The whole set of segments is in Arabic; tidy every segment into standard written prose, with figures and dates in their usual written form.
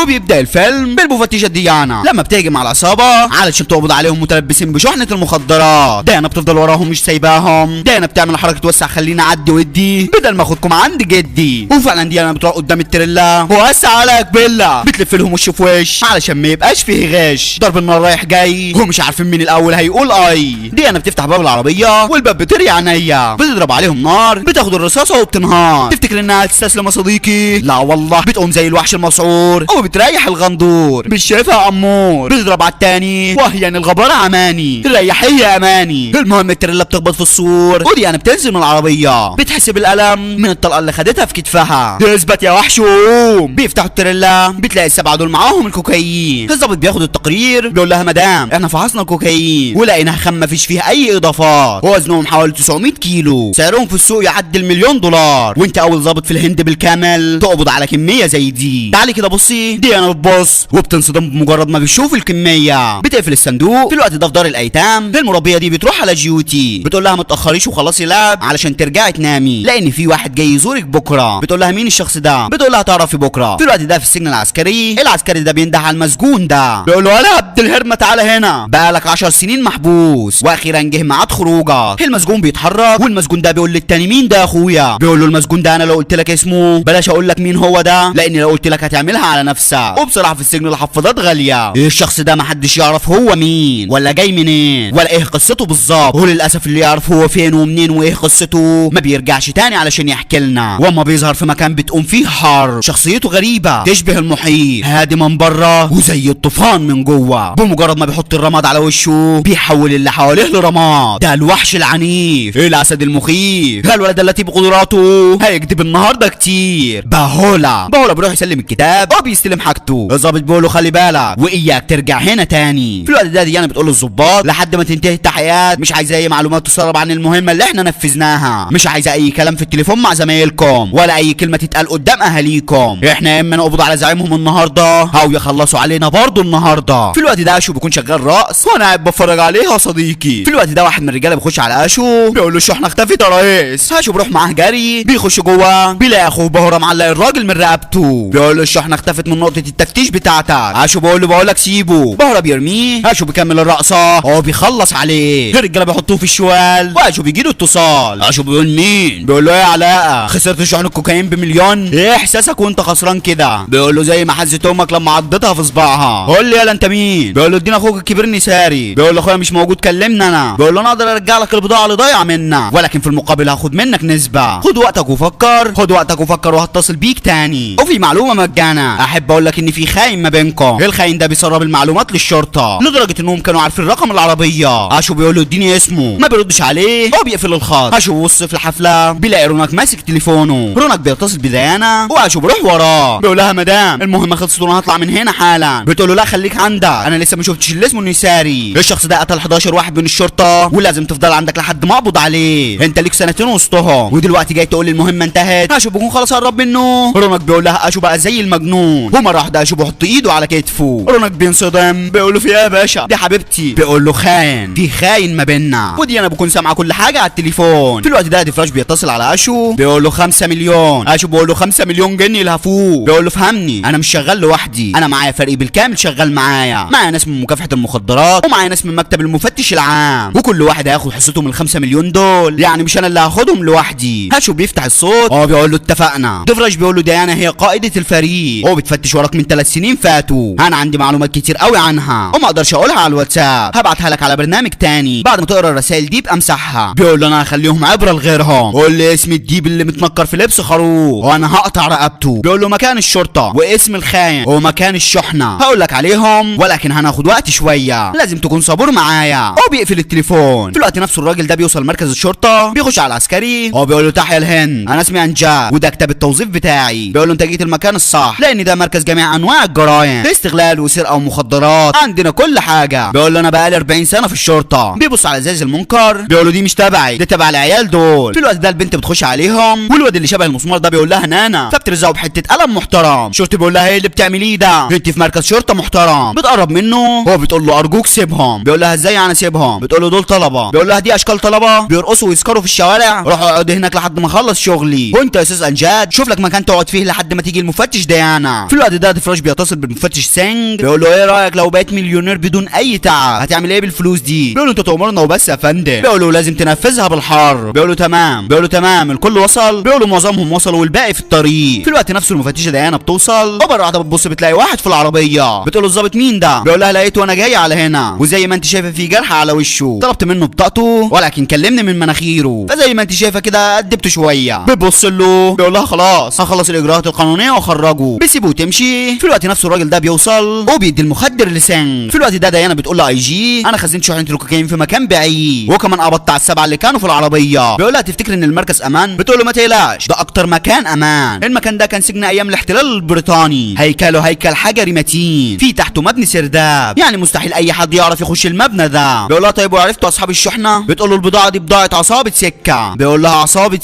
وبيبدا الفيلم بالمفتشه ديانا لما بتهجم على العصابه علشان تقبض عليهم متلبسين بشحنه المخدرات. ديانا بتفضل وراهم مش سايباهم. ديانا بتعمل حركه وسع خلينا عدي ودي بدل ما اخدكم عند جدي. وفعلا ديانا بتروح قدام التريلا ووسع على كبله بتلف لهم وش في وش علشان ما يبقاش فيه غش. ضرب النار رايح جاي ومش عارفين مين الاول هيقول اي. ديانا بتفتح باب العربيه والباب بتري عينيا بتضرب عليهم نار بتاخد الرصاصه وبتنهار. تفتكر انها هتستسلم يا صديقي؟ لا والله بتقوم زي الوحش المسعور وبتريح الغندور. مش شايفها يا امور؟ بتضرب على التاني وهي الغبار عماني ريحيه يا اماني. المهم التريلا بتخبط في السور وديانا بتنزل من العربيه بتحس بالالم من الطلقه اللي خدتها في كتفها. اثبت يا وحش وقوم. بيفتحوا التريلا بتلاقي السبعه دول معاهم الكوكايين. الظابط بياخد التقرير بيقول لها مدام احنا فحصنا الكوكايين ولقيناها خام مفيش فيها اي اضافات ووزنهم حوالي 900 كيلو سعرهم في السوق يعدي $1,000,000 وانت اول ظابط في الهند بالكامل تقبض على كميه زي دي. تعالي كده بصي. ديانا بتبص وبتنصدم بمجرد ما بيشوف الكميه. بتقفل الصندوق. في الوقت ده في دار الايتام المربيه دي بتروح على جيوتي بتقول لها ما تاخريش وخلصي لعب علشان ترجعي تنامي لان في واحد جاي يزورك بكره. بتقول لها مين الشخص ده؟ بتقول لها تعرفي بكره. في الوقت ده في السجن العسكري ده بينده على المسجون ده بيقول له يا عبد الهرمه تعالى هنا بقالك 10 سنين محبوس واخيرا جه ميعاد خروجك. المسجون بيتحرك والمسجون ده بيقول للتاني مين ده يا اخويا؟ بيقول له المسجون ده انا لو قلت لك اسمه بلاش اقول لك مين هو ده لاني لو قلت لك هتعملها على نفسك. وبصراحه في السجن الحفاضات غاليه. الشخص ده محدش يعرف هو مين ولا جاي منين ولا ايه قصته بالظبط. وللاسف اللي يعرف هو فين ومنين وايه قصته ما بيرجعش تاني علشان يحكي لنا. واما بيظهر في مكان بتقوم فيه حرب شخصيته غريبه تشبه المحيط هادي من بره وزي الطوفان من جوه. بمجرد ما بيحط الرماد على وشه بيحول اللي حواليه لرماد. ده الوحش العنيف الاسد المخيف. الولد التي بقدراته هيكذب النهارده كتير. باهولا بيروح يسلم الكتاب وبيستلم حاجته. الظابط بيقول له خلي بالك واياك ترجع هنا تاني. في الوقت ده ديانا بتقول للظباط لحد ما تنتهي التحقيقات مش عايزه اي معلومات تسرب عن المهمه اللي احنا نفذناها. مش عايزه اي كلام في التليفون مع زمايلكم ولا اي كلمه تتقال قدام اهاليكم. احنا يا اما نقبض على زعيمهم النهارده او يخلصوا علينا برضه النهارده. في الوقت ده اشو بيكون شغال رقص وانا قاعد بتفرج عليها يا صديقي. في الوقت ده واحد من الرجاله بيخش على اشو بيقول له الشحنه اختفت يا ريس. اشو بيروح معاه جري بيخش جوه بيلاقي اخوه بهره معلق الراجل من رقبته. بيقول له الشحنه اختفت من نقطه التفتيش بتاعتك. اشو بيقول لك سيبه. بهره بيرميه. اشو بيكمل الرقصه هو بيخلص عليه. الرجاله بيحطوه في الشوال واشو بيجي له اتصال. اشو بيقول مين؟ بيقول له ايه يا علاء خسرت شحن الكوكايين ب1,000,000؟ ايه احساسك وانت خسران كده؟ بيقول له زي ما حزت امك لما عضتها في صباعها. قول لي يالا انت مين؟ بيقول له ادينا اخوك الكبير نساري. بيقول له اخويا مش موجود كلمنا انا. بيقول له انا اقدر ارجع لك البضاعه اللي ضايعه منك ولكن في المقابل هاخد منك نسبه. خد وقتك وفكر وهتصل بيك تاني. وفي معلومه مجانا احب اقول لك ان في خاين ما بينكم. الخاين ده بيسرب المعلومات للشرطه لدرجه انهم كانوا عارفين رقم العربيه. اشو بيقول له اديني اسمه ما بيردش عليه هو بيقفل الخط. اشو بيبص في الحفله بيلاقي رونك ماسك تليفونه. رونك بيتصل بديانا واشو بيروح وراه بيقول لها مدام المهمه خلصت وانا هطلع من هنا حالا. بتقول له لا خليك عندك انا لسه ما شفتش اللي اسمه النساري. الشخص ده قتل 11 واحد من الشرطه ولازم تفضل عندك لحد ما اقبض عليه. انت ليك 2 سنين وسطهم ودلوقتي جاي تقول لي المهمه انتهت. اشو بيكون خلاص قرب منه. رونك بيقول لها اشو بقى زي المجنون. ومره واحده اشو بيحط ايده على كتفه. رونك بينصدم بيقول له في ايه يا باشا؟ دي حبيبتي. بيقول له خاين في خاين ما بيننا. ودي انا بكون سامعه كل حاجه على التليفون. في الوقت ده ديفراش بيتصل على اشو بيقول له 5 مليون. اشو بيقول له 5 مليون جنيه يلهفوه. بيقول له فهمني انا مش شغال لوحدي انا معايا فريق بالكامل شغال معايا ناس من مكافحه المخدرات ومعايا ناس من مكتب المفتش العام وكل واحد هياخد حصته من ال5 مليون دول يعني مش انا اللي هاخدهم لوحدي. اشو بيفتح الصوت بيقول له اتفقنا. ديفراش بيقول له ديانا هي قائده الفريق بتفتش وراك من 3 سنين فاتوا. انا عندي معلومات كتير قوي عنها وما اقدرش اقولها على الواتساب هبعتها لك على برنامج تاني بعد ما تقرا الرسائل دي ابقى امسحها. بيقول له انا هخليهم عبره لغيرهم. قول لي اسم الديب اللي متنكر في لبس خروف وانا هقطع رقبته. بيقول له مكان الشرطه واسم الخاين ومكان الشحنه هقول لك عليهم ولكن هناخد وقت شويه لازم تكون صبور معايا. بيقفل التليفون. في الوقت نفسه الراجل ده بيوصل مركز الشرطه بيخش على العسكري بيقول له تحيا الهند انا اسمي انجاد وده كتاب التوظيف بتاعي. بيقول له انت جيت المكان الصح لان ده مركز جميع انواع الجرائم استغلال وسرقه ومخدرات عندنا كل حاجه. بيقول له انا بقالي 40 سنه في الشرطه. بيبص على ازاز المنكر بيقول له دي مش تبعي دي تبع العيال دول. في الوقت ده البنت بتخش عليهم والواد اللي شبه المسمار ده بيقول لها نانا فبترزقه بحته قلم محترم. شرطي بيقول لها ايه اللي بتعمليه ده؟ انت في مركز شرطه محترم. بتقرب منه منه. هو بتقول له ارجوك سيبهم. بيقول لها ازاي انا سيبهم؟ بتقول له دول طلبه. بيقول لها دي اشكال طلبه بيرقصوا ويسكروا في الشوارع، روحوا اقعدوا هناك لحد ما اخلص شغلي، وانت يا استاذ انجاد شوف لك مكان تقعد فيه لحد ما تيجي المفتش ديانا. في الوقت ده ديفراج بيتصل بالمفتش سينج، بيقول له ايه رايك لو بقيت مليونير بدون اي تعب هتعمل ايه بالفلوس دي؟ بيقول له انت تؤمرنا وبس يا فندم. بيقول له لازم تنفذها بالحر. بيقول له تمام. بيقول له تمام الكل وصل. بيقول له معظمهم وصلوا والباقي في الطريق. في الوقت نفسه المفتشه ديانا بتوصل، ومره واحده بتبص بتلاقي واحد في العربيه. بتقول له الظابط مين ده؟ بيقول لها لقيته وانا جاي على هنا، وزي ما انت شايفه في جرح على وشه، طلبت منه بطاقته ولكن كلمني من مناخيره، فزي ما انت شايفه كده ادبته شويه. بتبص له بيقول لها خلاص هخلص الاجراءات القانونيه واخرجه، بيسيبه وتمشي. في الوقت نفسه الراجل ده بيوصل وبيدي المخدر لسينج. في الوقت ده ديانا بتقول له اي جي انا خزنت شحنه الكوكايين في مكان بعيد، وكمان قبضت على السبعه اللي كانوا في العربيه. بيقول لها تفتكر ان المركز امان؟ بتقول له ما تقلقش ده اكتر مكان امان، المكان ده كان سجن ايام الاحتلال البريطاني، هيكله هيكل حجري متين، في تحته مبني سرداب، يعني مستحيل اي حد يعرف يخش المبنى ده. بيقول لها طيب وعرفتوا اصحاب الشحنه؟ بتقول له البضاعه دي بضاعه عصابه سكه. بيقول لها عصابه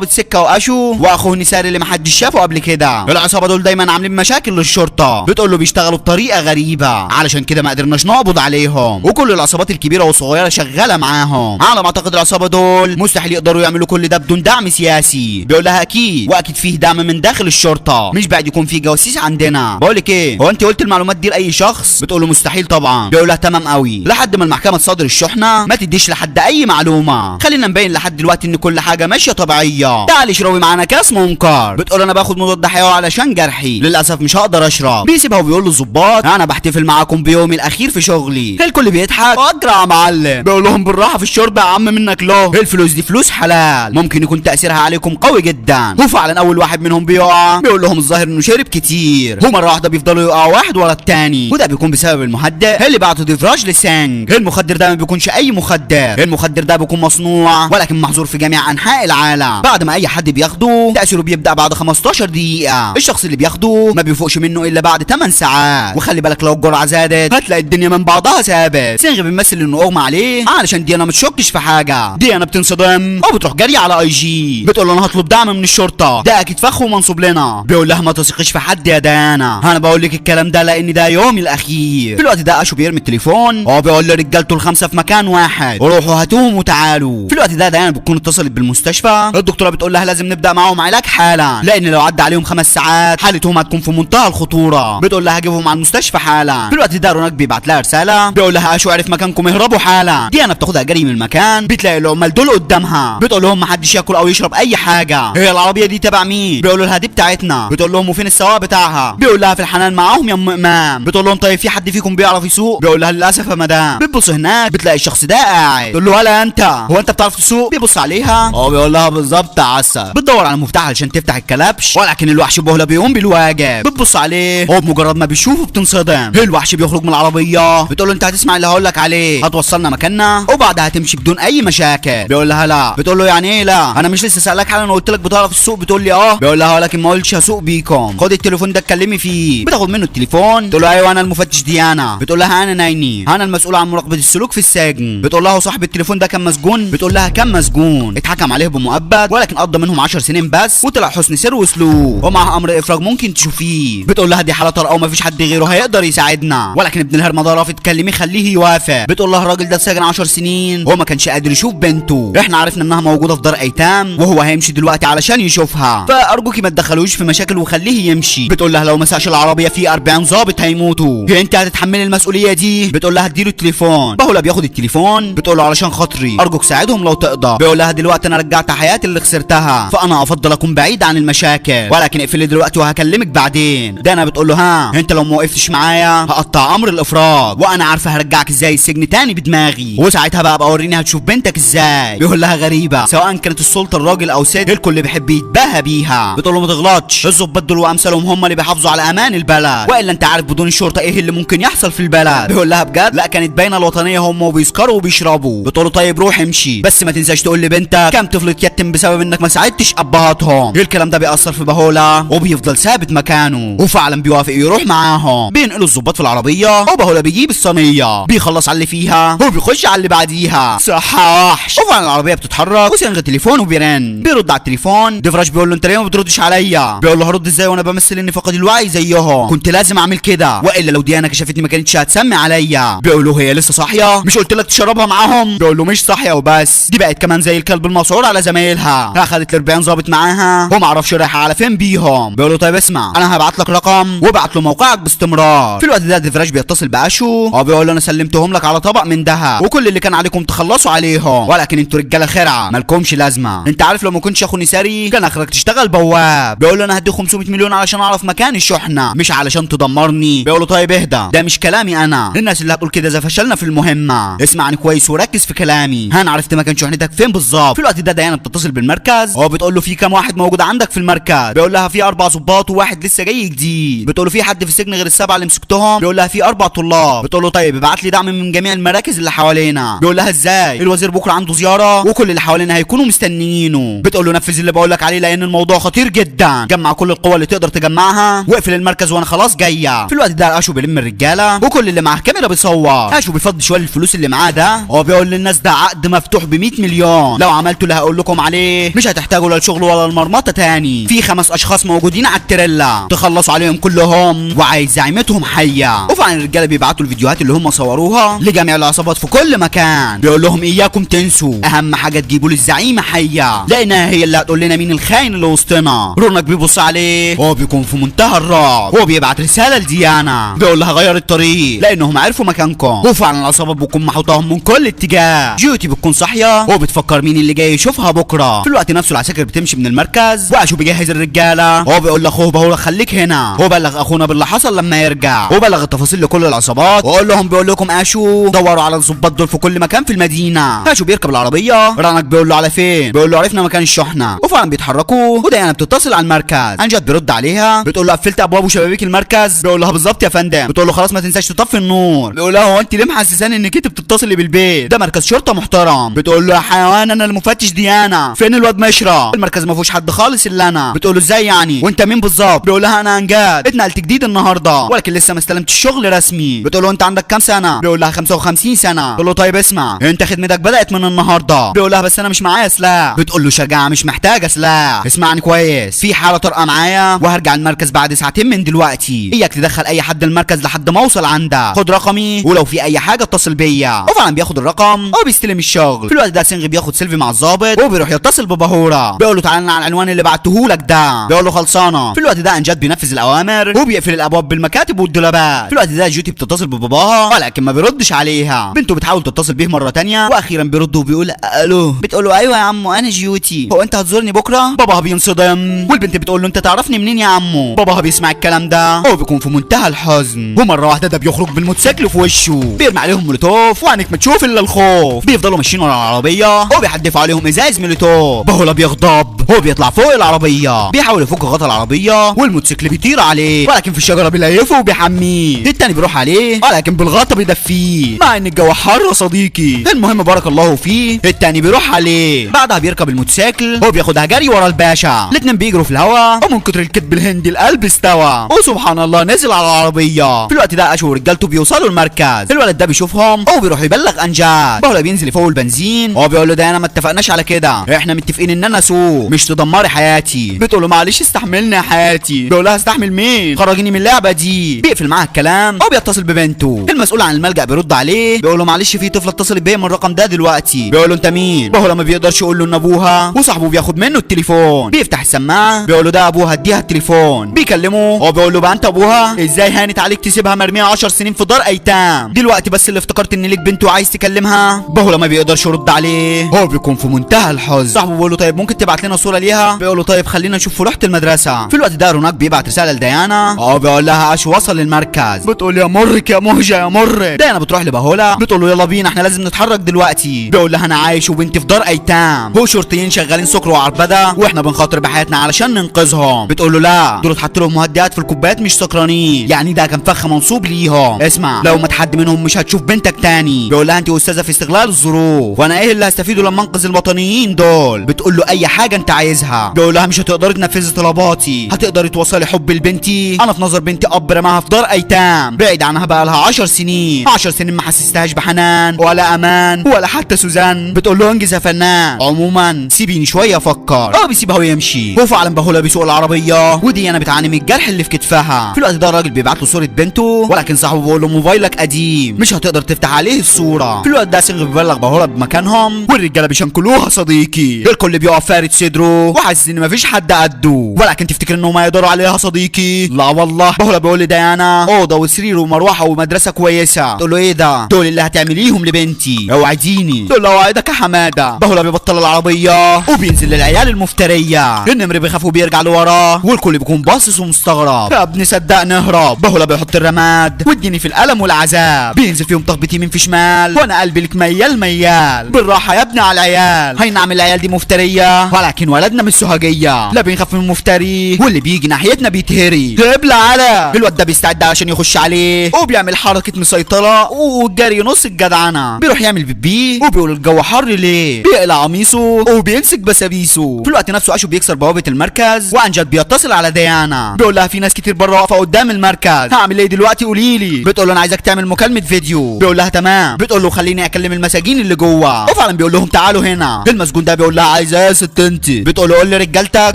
سكه واشو واخوه نساري اللي محدش شافه قبل كده، العصابه دول دايما عاملين مشاكل للشرطه. بتقول له بيشتغلوا بطريقه غريبه علشان كده ما قدرناش نقبض عليهم، وكل العصابات الكبيره والصغيره شغاله معاهم، على ما اعتقد العصابه دول مستحيل يقدروا يعملوا كل ده بدون دعم سياسي. بيقول لها اكيد واكيد فيه دعم من داخل الشرطه، مش بعد يكون في جواسيس عندنا. بقول لك ايه هو انت قلت المعلومات دي لاي شخص؟ بتقول له مستحيل طبعا. بيقول لها تمام قوي، لحد ما المحكمه تصادر الشحنه ما تديش لحد اي معلومه، خلينا نبين لحد دلوقتي ان كل حاجه ماشيه طبيعيه، تعالي اشربي معانا كاس منكر. بتقول انا باخد مضاد حيوي علشان جرحي، للاسف مش هقدر اشرب. بيسيبها وبيقول له الظباط انا بحتفل معاكم بيومي الاخير في شغلي. الكل بيضحك واجرع يا معلم. بيقول لهم بالراحه في الشرب يا عم منك له، الفلوس دي فلوس حلال ممكن يكون تاثيرها عليكم قوي جدا. وفعلا اول واحد منهم بيقع، بيقول لهم الظاهر انه شرب كتير، ومره واحده بيفضلوا يقعوا واحد ورا التاني، وده بيكون بسبب المهدئ اللي بعته ديفراج لسينج. المخدر ده ما بيكونش اي مخدر، المخدر ده بيكون مصنوع ولكن محظور في جميع انحاء العالم. بعد ما اي حد بياخده تاثيره بيبدا بعد 15 دقيقه، الشخص اللي بياخده ما بيفوقش منه الا بعد 8 ساعات، وخلي بالك لو الجرعه زادت هتلاقي الدنيا من بعضها ثابت. سينج بيمثل انه اغمى عليه علشان ديانا ما تشكش في حاجه، ديانا بتنصدم وبتروح جري على اي جي، بتقول له انا هطلب دعم من الشرطه، ده اكيد فخ ومنصوب لنا. بيقول لها ما تثقيش في حد يا ديانا، انا بقول لك الكلام ده لان ده يومي الاخير. في الوقت ده اشو بيرمي التليفون وهو بيقول لرجالته الخمسه في مكان واحد وروحوا هاتوهم وتعالوا. في الوقت ده ديانا بتكون اتصلت بالمستشفى، الدكتوره بتقول لها لازم نبدا معاهم علاج حالا لان لو عدى عليهم 5 ساعات حالتهم هتكون في منتهى الخطوره. بتقول لها هجيبهم على المستشفى حالا. في الوقت ده روناك بيبعت لها رساله بيقول لها اشو عرف مكانكم اهربوا حالا. ديانا بتاخدها جري من المكان، بتلاقي العمال دول قدامها، بتقول لهم محدش ياكل او يشرب اي حاجه. هي العربيه دي تبع مين؟ بيقولوا لها دي بتاعتنا. بتقول لهم وفين السواق بتاعها؟ بيقول لها في الحنان معاهم يا ام امام. بتقول لهم طيب في حد فيكم بيعرف يسوق؟ بيقول لها للاسف يا مدام. بتبص هناك بتلاقي الشخص ده قاعد، تقول له ولا انت هو انت بتعرف تسوق؟ بيبص عليها هو بيقول لها بالظبط عسى. بتدور على مفتاح علشان تفتح الكلبش ولكن الوحش بهله بيقوم بالواجب. بتبص عليه هو بمجرد ما بيشوفه بتنصدم. الوحش بيخرج من العربيه، بتقول له انت هتسمع اللي هقول لك عليه، هتوصلنا مكاننا وبعدها هتمشي بدون اي مشاكل. بيقول لها لا. بتقول له يعني ايه لا؟ انا مش لسه سالك حالا وقلت لك بتعرف السوق؟ بتقول لي اه. بيقول لها ولكن ما قلتش هسوق بيكم، خد التليفون ده اتكلمي فيه. بتاخد منه التليفون، تقول له ايوه انا المفتش ديانا. بتقول لها انا نايني، انا المسؤول عن مراقبه السلوك في السجن. بتقول لها صاحب التليفون ده كان مسجون؟ بتقول لها كان مسجون، اتحكم عليه بمؤبد ولكن قضى منهم 10 سنين بس وطلع حسن سير وسلوك ومع امر افراج ممكن تشوفيه. بتقول لها دي حاله طارئه وما فيش حد غيره هيقدر يساعدنا ولكن ابن الهرمه ده رافض تكلميه خليه يوافق. بتقول لها الراجل ده اتسجن 10 سنين وهو ما كانش قادر يشوف بنته، احنا عرفنا انها موجوده في دار ايتام وهو هيمشي دلوقتي علشان يشوفها، فارجوكي ما تدخلوش في مشاكل وخليه يمشي. بتقول لها لو ما ساقش العربيه في 40 ضابط هيموتوا، هي انت هتتحملي المسؤوليه دي؟ بتقول لها اديله التليفون. بهلا بياخد التليفون، بتقول له علشان خاطري ارجوك ساعدهم لو تقدر. بيقول لها دلوقتي انا رجعت حياتي اللي خسرتها فانا افضل اكون بعيد عن المشاكل ولكن اقفلي دلوقتي وهكلمك بعدين. دانا بتقول له ها انت لو ما وقفتش معايا هقطع امر الافراج وانا عارفه هرجعك ازاي السجن تاني بدماغي وساعتها بقى وريني هتشوف بنتك ازاي. بيقول لها غريبه سواء كانت السلطه الراجل او ست الكل بيحب يتباهى بيها. بتقول له ما تغلطش، الظباط دول وامثالهم هم اللي بيحافظوا على امان البلد والا انت عارف بدون الشرطه ايه اللي ممكن يحصل في البلد. بيقول لها بجد؟ لا كانت باينه الوطنيه هم وبيسكروا وبيشربوا. بتقول له طيب روح امشي بس ما تنساش تقول لبنتك كام طفل اتيتم بسبب انك ما ساعدتش ابهاتهم. الكلام ده بيأثر في بهولا وبيفضل ثابت مكانه وفعلا بيوافق يروح معاهم. بينقلوا الظباط في العربيه وبهولا بيجيب الصينيه بيخلص على اللي فيها وبيخش على اللي بعديها صحه وحش. وفعلا العربيه بتتحرك وسينغ تليفونه بيرن، بيرد على التليفون. ديفراج بيقول له انت ليه ما بتردش عليا؟ بيقول له هرد ازاي وانا بمثل اني فقد الوعي زيهم؟ كنت لازم اعمل كده والا لو ديانا كشفتني ما كانتش هتسمي عليا. بيقول له هي لسه صاحيه؟ مش قلت لك تشربها معاهم؟ بيقول له مش صاحيه وبس، دي بقت كمان زي الكلب المسعور على زمايلها، اخدت ال40 ظابط معاها وما اعرفش رايحه على فين بيهم. بيقول له طيب اسمع، انا هبعت لك رقم وابعت له موقعك باستمرار. في الوقت ده ديفراش بيتصل باشو بيقول له انا سلمتهم لك على طبق من دهب وكل اللي كان عليكم تخلصوا عليهم، ولكن انتوا رجاله خرعه مالكمش لازمه. انت عارف لو ما كنتش اخو نساري كان اخرك تشتغل بواب. بيقول له انا هديك 500 مليون علشان اعرف مكان الشحنه مش علشان تدمرني. بيقول له طيب اهدى، ده مش كلامي انا، الناس اللي هتقول كده اذا فشلنا في المهمه. اسمعني كويس وركز في كلامي، انا عرفت مكان شحنتك فين بالظبط. في الوقت ده ديانا بتتصل بالمركز بتقول له في كام واحد موجود عندك في المركز؟ بيقول لها في 4 ضباط وواحد لسه جاي جديد. بتقول له في حد في السجن غير ال7 اللي مسكتهم؟ بيقول لها في 4 طلاب. بتقول له طيب ابعت لي دعم من جميع المراكز اللي حوالينا. بيقول لها ازاي؟ الوزير بكره عنده زياره وكل اللي حوالينا هيكونوا مستنيينه. بتقول له نفذ اللي بقول لك عليه لان الموضوع خطير جدا، جمع كل القوى اللي تقدر تجمعها واقفل المركز وانا خلاص جايه. في الوقت ده اشو بيلم الرجاله وكل اللي معاه كاميرا بيصور. اشو بيفضي شويه الفلوس اللي معاه ده بيقول للناس ده عقد مفتوح ب100 مليون، لو عملتوا اللي هقول لكم عليه مش هتحتاجوا لا الشغل ولا المرمطه تاني. في 5 اشخاص موجودين على التريلا تخلصوا عليهم كلهم وعايز زعيمتهم حيه. وفعلا الرجاله بيبعتوا الفيديوهات اللي هم صوروها لجميع العصابات في كل مكان، بيقول لهم اياكم تنسوا اهم حاجه تجيبوا لي الزعيمه حيه لانها هي اللي هتقول لنا مين الخاين اللي وسطنا. رونق بيبص عليه بيكون في منتهى الرعب بيبعت رساله لديانا بيقول لها غير الطريق لانهم عرفوا مكانكم. وفعلا العصابه بتكون محوطاهم من كل اتجاه. جيوتي بتكون صاحيه وبتفكر مين اللي جاي يشوفها بكره. في الوقت نفسه العساكر بتمشي من المركز واشو بيجهز الرجاله بيقول لاخوه بهوله خليك هنا وبلغ اخونا باللي حصل لما يرجع وبلغ التفاصيل لكل العصابات وقول لهم بيقول لكم اشو دوروا على الظباط دول في كل مكان في المدينه. اشو بيركب العربيه، رانك بيقول له على فين؟ بيقول له عرفنا مكان الشحنه. وفعلا بيتحركوا وديانا بتتصل على المركز. انجد بيرد عليها بتقول له قفلت ابواب وشبابيك المركز؟ بيقول لها بالظبط يا فندم. بتقول له خلاص ما تنساش تطفي النور. بيقول لها هو انت ليه محسساني انك انت بتتصلي بالبيت؟ ده مركز شرطه محترم. بتقول له يا حيوان انا المفتش ديانا، فين الواد مشرى؟ المركز ما فيهوش حد خالص الا انا. بتقول له ازاي يعني وانت مين بالظبط؟ بيقول لها انا انجد اتنقلت جديد النهارده ولكن لسه ما استلمتش الشغل رسمي. بتقول له انت عندك كام سنه؟ بيقول لها 55 سنه. بتقول له طيب اسمع انت خدمتك بدات من النهارده. بيقول لها بس انا مش معايا سلاح. بتقول له شجاعه مش محتاجه سلاح. اسمعني كويس، في حاله طارئه معايا وهرجع المركز بعد ساعتين من دلوقتي، اياك تدخل اي حد المركز لحد ما اوصل عندك. خد رقمي ولو في اي حاجه اتصل بيا. وفعلا بياخد الرقم وبيستلم الشغل. في الوقت ده سينغ بياخد سيلفي مع الظابط وبيروح يتصل ببهوره بيقول له تعالى لنا على العنوان اللي بعته لك ده. بيقول له خلصانه. في الوقت ده انجد بينفذ الاوامر وبيقفل الابواب بالمكاتب والدولابات. في الوقت ده جيوتي بتتصل بباباها ولكن ما بيردش عليها. بنته بتحاول تتصل بيه مره تانية واخيرا بيرد وبيقول الو. بتقول له ايوه يا عمو انا جيوتي، هو انت هتزورني بكره؟ باباها بينصدم والبنت بتقول له انت تعرفني منين يا عمو؟ باباها بيسمع الكلام ده بيكون في منتهى الحزن ومره واحده ده بيخرج بالموتوسيكل في وشه بيرمي عليهم مولوتوف وعينك ما تشوف الا الخوف. بيفضلوا ماشيين ورا العربيه وبيحدفوا عليهم ازاز مولوتوف. بهوله بيغضب بيطلع فوق العربيه بيحاول يفك غطا العربيه والموتوسيكل بيطير عليه ولكن في الشجره بيليفه وبيحميه. التاني بيروح عليه ولكن بالغطا بيدفيه مع ان الجو حر يا صديقي. المهم بارك الله فيه التاني بيروح عليه. بعدها بيركب الموتوسيكل بياخدها جري ورا الباشا. الاتنين بيجروا في الهواء ومن كتر الكذب الهندي القلب استوى وسبحان الله نزل على العربيه. في الوقت ده اشو ورجالته بيوصلوا المركز. الولد ده بيشوفهم بيروح يبلغ انجاد. بهوله بينزل يفوق البنزين بيقول له ده انا ما اتفقناش على كده، احنا متفقين ان انا اسوق مش تدمري حياتي. بتقول له معلش استحملني يا حياتي. بيقول لها استحمل مين؟ خرجيني من اللعبه دي. بيقفل معاها الكلام بيتصل ببنته. المسؤول عن الملجأ بيرد عليه بيقول له معلش في طفله اتصلت بيا من الرقم ده دلوقتي. بيقول له انت مين؟ بهوله ما بيقدرش يقول له ان ابوها وصاحبه بياخد منه التليفون. بيفتح السماعه بيقول له ده ابوها اديها التليفون. بيكلمه بيقول له بقى انت ابوها؟ ازاي هانت عليك تسيبها مرميه 10 سنين في دار ايتام دلوقتي بس اللي افتكرت ان ليك بنت وعايز تكلمها؟ بهوله ما بيقدرش يرد عليه بيكون في منتهى الحزن. صاحبه بيقول له طيب ممكن تبعت لنا صوره ليها؟ بيقول له طيب خلينا نشوف في لوحه المدرسه. في الوقت ده روناك بيبعت رساله لديانا بيقول لها اشو وصل للمركز. بتقول يا مرك يا مهجه يا مرك. ديانا بتروح لبهوله بتقول له يلا بينا احنا لازم نتحرك دلوقتي. بيقول لها انا عايش وبنتي في دار ايتام شرطيين شغالين سكر وعربده واحنا بنخاطر بحياتنا علشان ننقذهم. بتقول له لا دول اتحط لهم مهدئات في الكوبايات مش سكرانين، يعني ده كان فخ منصوب ليهم. اسمع لو ما حد منهم مش هتشوف بنتك تاني. بيقول لها انت استاذه في استغلال الظروف وانا ايه اللي هستفيده لما انقذ الوطنيين دول؟ بتقول له اي حاجه انت عايزها. بيقول لها مش هتقدري تنفذي طلباتي، هتقدري توصلي حب لبنتي؟ انا في نظر بنتي اب رماها في دار ايتام بعيد عنها بقى لها 10 سنين 10 سنين ما حسستهاش بحنان ولا امان ولا حتى سوزان. بتقول له انجز يا فنان عموما سيبيني شويه افكر. بيسيبها ويمشي. هو فعلا بهوله بيسوق العربيه وديانا بتعاني من الجرح اللي في كتفها. في الوقت ده الراجل بيبعت له صوره صورة بنته، ولكن صاحبه بيقول له موبايلك قديم مش هتقدر تفتح عليه الصورة. في الوقت ده سنج بيبلغ بهورا بمكانهم والرجالة بيشنكلوها صديقي. الكل بيقف فارد صدره وحاسس ان مفيش حد قده، ولكن تفتكر انهم هيقدروا عليها صديقي؟ لا والله. بهورا بيقول لديانا اوضة وسرير ومروحة ومدرسة كويسة. تقول له ايه ده؟ دول اللي هتعمليهم لبنتي، اوعديني. تقول له اوعدك يا حمادة. بهورا بيبطل العربية وبينزل للعيال المفترية. النمر بيخاف وبيرجع لوراه والكل بيكون باصص ومستغرب. يا ابني صدق نهرب. بهورا بيحط الرماد واديني في الألم والعذاب. بينزل فيهم تخبيط يمين في شمال وانا قلبي لك ميال. بالراحة يا ابني على العيال. هاي نعم العيال دي مفترية ولكن ولدنا مش سهجية. لا بنخاف من المفتري واللي بيجي ناحيتنا بيتهري. ابلع على الواد ده بيستعد علشان يخش عليه وبيعمل حركة مسيطرة والجري نص الجدعنة. بيروح يعمل بيبي وبيقول الجو حر ليه. بيقلع قميصه وبيمسك بسابيسه. في الوقت نفسه اشو بيكسر بوابة المركز وعنجد بيتصل على ديانا. بيقول لها في ناس كتير بره واقفة قدام المركز، هعمل ايه دلوقتي قوليلي. بتقول له انا عايزك تعمل مكالمة فيديو. بيقول لها تمام. بتقول له خليني اكلم المساجين اللي جوه، وفعلا بيقول لهم تعالوا هنا. المسجون ده بيقول لها عايزه ايه يا ست انت؟ بتقول له قول لي رجالتك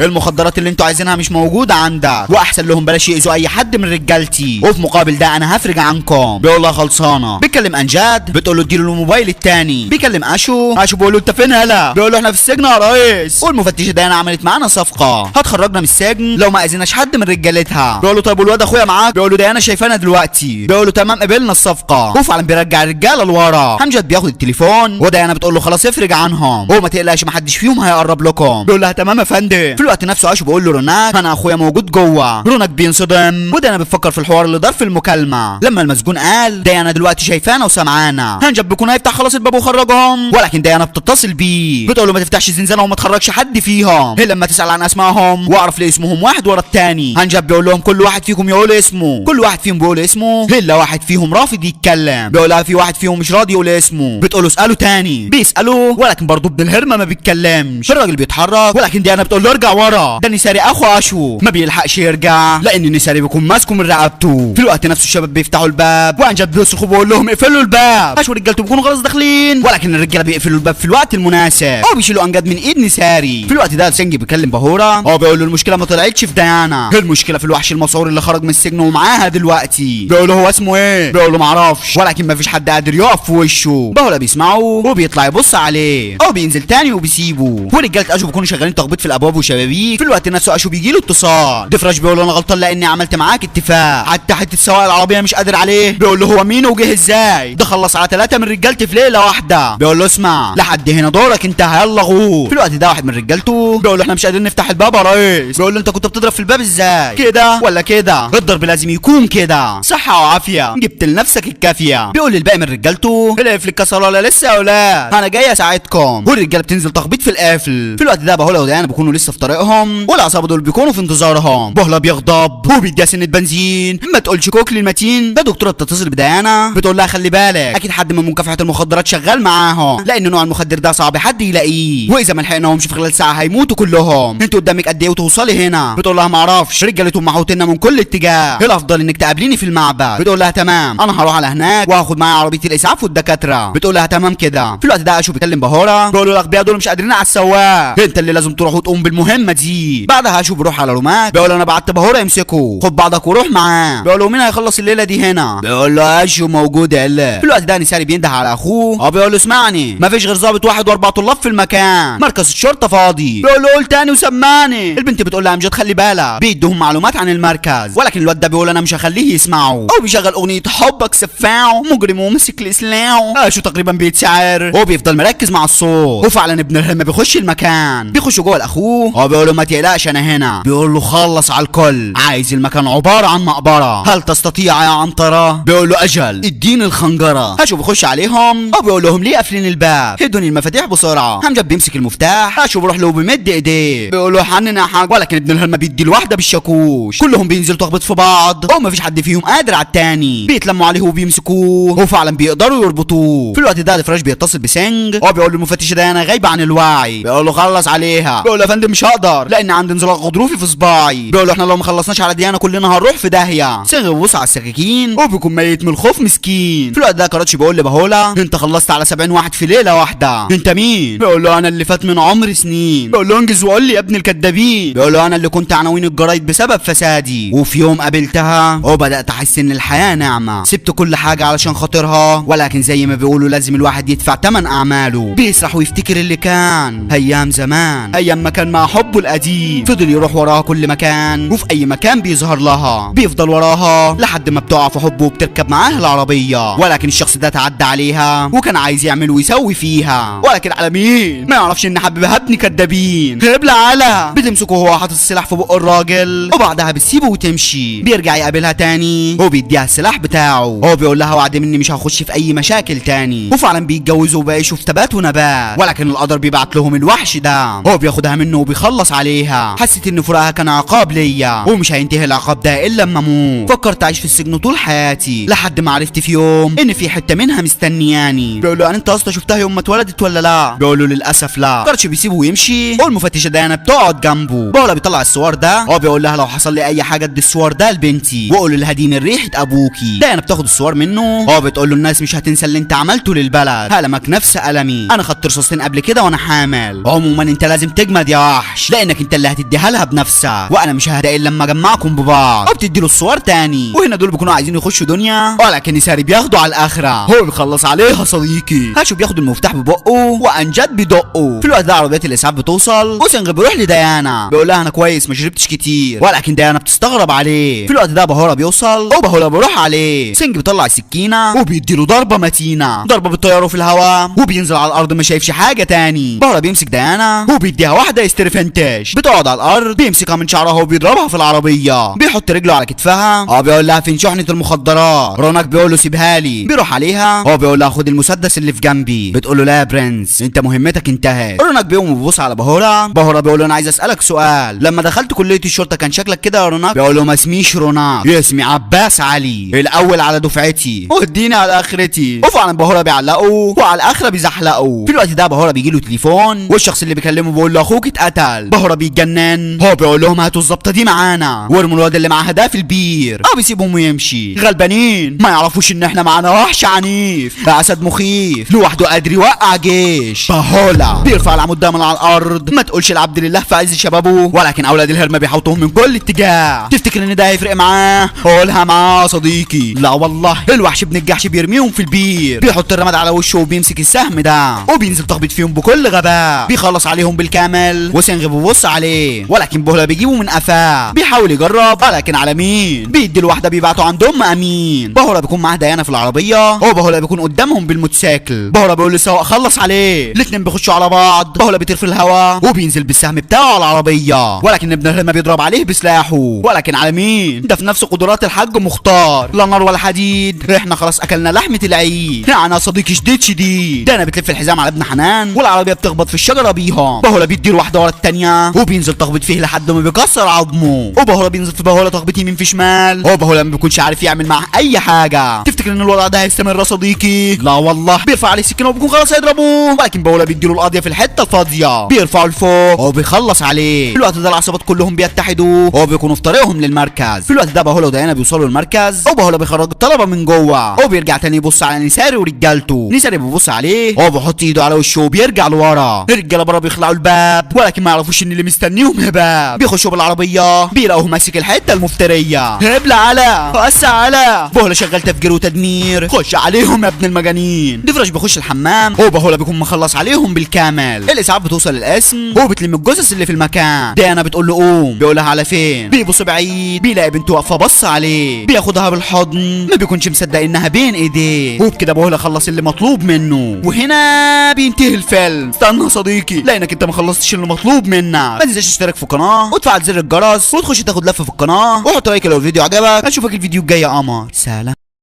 المخدرات اللي انتوا عايزينها مش موجوده عندك، واحسن لهم بلاش يأذوا اي حد من رجالتي، وفي مقابل ده انا هفرج عنكم. بيقول لها خلصانه. بيكلم انجاد. بتقول له اديله الموبايل التاني. بيكلم اشو بيقول له انت فين هلا؟ بيقول له احنا في السجن يا ريس، والمفتشه ديانا عملت معانا صفقه هتخرجنا من السجن لو ما اذيناش حد من رجالتها. بيقول له طيب والواد اخويا معاك؟ بيقول له ديانا شايفانا دلوقتي. بيقول له تمام قبلنا الصفقه، وفعلا بيرجع الرجاله لورا. امجد بياخد التليفون وديانا بتقول له خلاص افرج عنهم وما تقلقش محدش فيهم هيقرب لكم. بيقول لها تمام يا فندم. في الوقت نفسه اشو بيقول له روناك انا اخويا موجود جوه. روناك بينصدم وديانا بتفكر في الحوار اللي دار في المكالمه لما المسجون قال ديانا دلوقتي شايفانا وسمعانا. هنجد بيكون هيفتح خلاص الباب وخرجهم، ولكن ديانا بتتصل بيه بتقول له ما تفتحش الزنزانه وما تخرجش حد فيهم الا لما تسال عن اسمائهم واعرف ليه اسمهم واحد ورا الثاني. هنجد بيقول لهم كل واحد فيكم يقول اسمه. كل واحد فيهم بيقول اسمه الا واحد فيهم رافض يتكلم. بيقول لها في واحد فيهم مش راضي يقول اسمه. بتقول له اساله تاني. بيساله ولكن برضه ابن الهرمه ما بيتكلمش. الراجل بيتحرك ولكن ديانا بتقول له ارجع ورا، ده نساري اخو اشو ما بيلحقش يرجع لان نساري بيكون ماسكه من رقبته. في الوقت نفسه الشباب بيفتحوا الباب وعنجد بيصرخ وبيقول لهم اقفلوا الباب. اشو رجالته بيكونوا خلاص داخلين ولكن الرجاله بيقفلوا الباب في الوقت المناسب وبيشيلوا انجد من ايد نساري. في الوقت ده سنجي بيكلم بهورا بيقول له المشكله ما طلعتش في ديانا، المشكله في الوحش المسعور اللي خرج من السجن ومعاها دلوقتي. بيقول له هو اسمه ايه؟ بيقول له معرفش ولكن ما فيش حد قادر يقف في وشه. بهورا بيسمعه وبيطلع يبص عليه بينزل تاني وبيسيبه. ورجاله اشو بيكونوا شغالين تخبيط في الابواب وشبابيك. في الوقت نفسه اشو بيجي له اتصال. دفراش بيقول له انا غلطان لاني عملت معاك اتفاق حتى حته السواق العربيه مش قادر عليه. بيقول له هو مين وجه ازاي؟ ده خلص على 3 من رجالتي في ليله واحده. بيقول له اسمع لحد هنا دورك انتهى يلا غور. في الوقت ده واحد من رجالته بيقول له احنا مش قادرين نفتح الباب يا ريس. بيقول له انت كنت بتضرب في الباب ازاي؟ كده ولا كده؟ الضرب لازم يكون كده، صحه وعافيه جبت لنفسك الكافيه. بيقول للباقي من رجالته القفل اتكسر ولا لسه يا اولاد؟ انا جاي اساعدكم. والرجاله بتنزل تخبيط في القفل. في الوقت ده بهولا وديانا بيكونوا لسه في طريقهم والعصابه دول بيكونوا في انتظارهم. بهلا بيغضب وبيديها سنه بنزين. ما تقولش كوكلي المتين. ده دكتوره بتتصل بديانا بتقول لها خلي بالك اكيد حد من مكافحه المخدرات شغال معاهم لان نوع المخدر ده صعب حد يلاقيه، واذا ما لحقناهمش في خلال ساعه هيموتوا كلهم. انت قدامك قد ايه وتوصلي هنا؟ بتقول لها ما اعرفش رجالتهم محوطيننا من كل اتجاه، الافضل انك تقابليني في المعبد. بتقول لها تمام انا هروح على هناك وهاخد معايا عربيه الاسعاف والدكاتره. بتقول لها تمام كده. في الوقت ده اشو بيكلم بهورا بيقول له الاغبياء دول مش قادرين على السواق، انت اللي لازم تروح وتقوم بالمهمه دي. بعدها اشو بيروح على روماك بيقول له انا بعت بهورا يمسكه، خد بعضك وروح معاه. بيقول له مين هيخلص الليله دي هنا؟ بيقول له اشو موجود يلا. في الوقت ده نساري بينده على اخوه بيقول له اسمعني مفيش غير ظابط واحد واربع طلاب في المكان، مركز الشرطه فاضي. بيقول له قول تاني وسمعني. البنت بتقول لها امجد خلي بالك بيدوهم معلومات عن المركز، ولكن الواد ده بيقول انا مش هخليه يسمعه بيشغل اغنيه حبك سفاعه مجرم ومسك لسلاعه. اشو تقريبا بيتشعر بيفضل مركز مع الصوت. وفعلا ابن الهرمه بيخش المكان بيخش جوه لاخوه بيقول له ما تقلقش انا هنا. بيقول له خلص على الكل، عايز المكان عباره عن مقبره، هل تستطيع يا عنتره؟ بيقول له اجل اديني الخنجره. اشو بيخش عليهم بيقول لهم ليه قافلين الباب؟ هدوني المفاتيح بسرعه. امجد بيمسك المفتاح اشو بيروح له وبيمد ايديه بيقول له حنن يا حاج، ولكن ابن الهرمه بيدي الواحده بالشاكوش. كلهم بينزلوا تخبط في بعض ومفيش حد فيهم قادر على التاني، بيتلموا عليه وبيمسكوه وفعلا بيقدروا يربطوه. في الوقت ده الفراش بيتصل بسنج بيقول له المفتشه ديانا غايبه عن الوعي. بيقول له خلص عليها. بيقول له يا فندم مش هقدر لان عندي انزلاق غضروفي في صباعي. بيقول له احنا لو ما خلصناش على ديانا كلنا هنروح في داهيه. سنج بيبص على السكاكين وبيكون ميت من الخوف مسكين. في الوقت ده كراتشي بيقول لبهولا انت خلصت على 70 واحد في ليله واحده. انت مين؟ بيقول له انا اللي فات من عمري سنين. بيقول له انجز وقول لي يا ابن الكدابين. بيقول له انا اللي كنت عناوين الجرايد بسبب فسادي وفي يوم قابلتها وبدأت احس ان الحياة نعمة. سبت كل حاجة علشان خاطرها، ولكن زي ما بيقولوا لازم الواحد يدفع تمن اعماله. بيسرح ويفتكر اللي كان ايام زمان، ايام ما كان مع حبه القديم. فضل يروح وراها كل مكان، وفي اي مكان بيظهر لها بيفضل وراها لحد ما بتقع في حبه وبتركب معاه العربية. ولكن الشخص ده تعدى عليها وكان عايز يعمل ويسوي فيها، ولكن على مين؟ ما يعرفش ان حبيبها ابن كدابين. هبلة على بتمسكه وهو حاطط السلاح في بق الراجل، وبعدها بتسيبه وتمشي. بيرجع يقابلها تاني وبيديها السلاح بتاعه. هو بيقول لها وعد مني مش هخش في اي مشاكل تاني. وفعلا بيتجوزوا وبيعيشوا في تبات ونبات، ولكن القدر بيبعت لهم الوحش ده. هو بياخدها منه وبيخلص عليها. حست ان فراقها كان عقاب ليا، ومش هينتهي العقاب ده الا لما اموت. فكرت اعيش في السجن طول حياتي لحد ما عرفت في يوم ان في حته منها مستنياني. بيقول له انت اصلا شفتها يوم ما اتولدت ولا لا؟ بيقول له للاسف لا. كارتش بيسيبه ويمشي، والمفتشه ديانا بتقعد جنبه. بولا بيطلع الصور ده، هو بيقول لها لو حصل لي اي حاجه ادي الصور ده لبنتي وقول لها دي من ريحه ابوكي. ديانا بتاخد الصور منه، هو بتقول له الناس مش هتنسى اللي انت عملته للبلد، هلمك نفس المي. انا خدت رصاصتين قبل كده وانا حامل. عموما انت لازم تجمد يا وحش، لانك انت اللي هتديها لها بنفسك، وانا مش ههدى الا لما اجمعكم ببعض. وبتدي له الصور تاني، وهنا دول بيكونوا عايزين يخشوا دنيا، ولكن ساري بياخدوا على الاخره. هو بيخلص عليها صديقي. هاشو بياخد المفتاح ببقه وانجد بيدقه. في الوقت ده عربيات الاسعاف بتوصل، وسنغ بيروح لديانا بيقول لها انا كويس ما شربتش كتير، ولكن ديانا بتستغرب عليه. في الوقت ده بهورا بيوصل، وبهورا بيروح عليه. سنغ بيطلع السكينه وبيديله ضربه متينه، ضربه بتطيره في الهواء وبينزل على الارض ما شايفش حاجه تاني. بهورا بيمسك ديانا وبيديها واحده استرفنتش، بتقعد على الارض. بيمسكها من شعرها وبيضربها في العربيه. بيحط رجله على كتفها، هو بيقول لها فين شحنه المخدرات؟ روناك بيقول له سيبها لي. بيروح عليها، هو بيقول لها خد المسدس اللي في جنبي. بتقول له لا يا برنس انت مهمتك انتهت. روناك بيقوم وبيبص على بهورا. بهورا بيقول له انا عايز اسالك سؤال، لما دخلت كليه الشرطه كان شكلك كده يا روناك؟ بيقول له ما اسميش روناك، اسمي عباس علي، الاول على دفعتي واديني على اخرتي. وفعلا بهورا بيعلقه وعلى الاخره بيزحلقه. في الوقت ده بهورا بيجي له تليفون، والشخص اللي بيكلمه بيقول له اخوك اتقتل. بهورا بيتجنن، هو بيقول لهم هاتوا الظبطه دي معانا وارموا الواد اللي معاها ده في البير. بيسيبهم ويمشي. غلبانين ما يعرفوش ان احنا معانا وحش عنيف، اسد مخيف لوحده قادر يوقع جيش. بهولا بيرفع العمود ده من على الارض. ما تقولش العبد لله في عز شبابه، ولكن اولاد الهرمه بيحوطوهم من كل اتجاه. تفتكر ان ده هيفرق معاه؟ قولها معاه صديقي. لا والله الوحش ابن الجحش بيرميهم في البير. بيحط الرماد على وشه وبيمسك السهم ده وبينزل تخبط فيهم بكل غباء. بيخلص عليهم بالكامل، وسنغ بيبص عليه، ولكن بهولا بيجيبه من قفاه. بيحاول يجرب، ولكن على مين؟ بيدي الواحده بيبعتوا عند ام امين. بهولا بيكون معاه ديانا في العربيه، وبهولا بيكون قدامهم بالموتوسيكل. بهولا بيقول للسواق خلص عليه. الاتنين بيخشوا على بعض. بهولا بيطير في الهواء وبينزل بالسهم بتاعه على العربيه، ولكن ابن الهرمه بيضرب عليه بسلاحه. ولكن على مين؟ ده في نفس قدرات الحاج مختار، لا نار ولا حديد. احنا خلاص اكلنا لحمه العيد. يعني يا صديقي شديد. ديانا بتلف الحزام على ابن حنان، والعربيه بتخبط في الشجره بيهم. بهولا بيدير واحده ورا الثانيه وبينزل تخبط فيه لحد ما بيكسر عظمه. وبهولا بينزل في بهولا تخبط يمين في شمال. وبهولا ما بيكونش عارف يعمل معاه اي حاجه. تفتكر ان الوضع ده هيستمر يا صديقي؟ لا والله. بيرفع عليه السكينه وبيكون خلاص هيضربوه، ولكن بهولا بيديله القضيه في الحته الفاضيه. بيرفعه لفوق وبيخلص عليه. في الوقت ده العصابات كلهم بيتحدوا وبيكونوا في طريقهم للمركز. في الوقت ده بهولا وديانا بيوصلوا المركز، وبهولا بيخرج الطلبه من جوه، وبيرجع تاني يبص على نساري ورجالته. نساري بيبص عليه وبيحط ايده على وشه وبيرجع لورا. الرجاله بره بيخلعوا الباب، ولكن ما يعرفوش ان اللي مستنيهم هباب. بيخشوا بالعربيه بيلاقوه ماسك الحته المفتريه. هبل على وسع على. بهولا شغال تفجير وتدمير. خش عليهم يا ابن المجانين. ديفراش بيخش الحمام، وبهولا بيكون مخلص عليهم بالكامل. الاسعاف بتوصل للقسم وبتلم الجثث اللي في المكان. ديانا بتقول له قوم، بيقولها على فين؟ بيبص بعيد بيلاقي بنته واقفه بص عليه. بياخدها بالحضن، ما بيكونش مصدق انها بين ايديه. وبكده بهولا خلص اللي مطلوب منه، وهنا بينتهي الفيلم. استنى يا صديقي، لانك انت ما خلصتش اللي مطلوب منك. ما تنساش تشترك في القناه وتفعل زر الجرس وتخش تاخد لفه في القناه، وحط لايك لو الفيديو عجبك. اشوفك الفيديو الجاي يا قمر. سلام.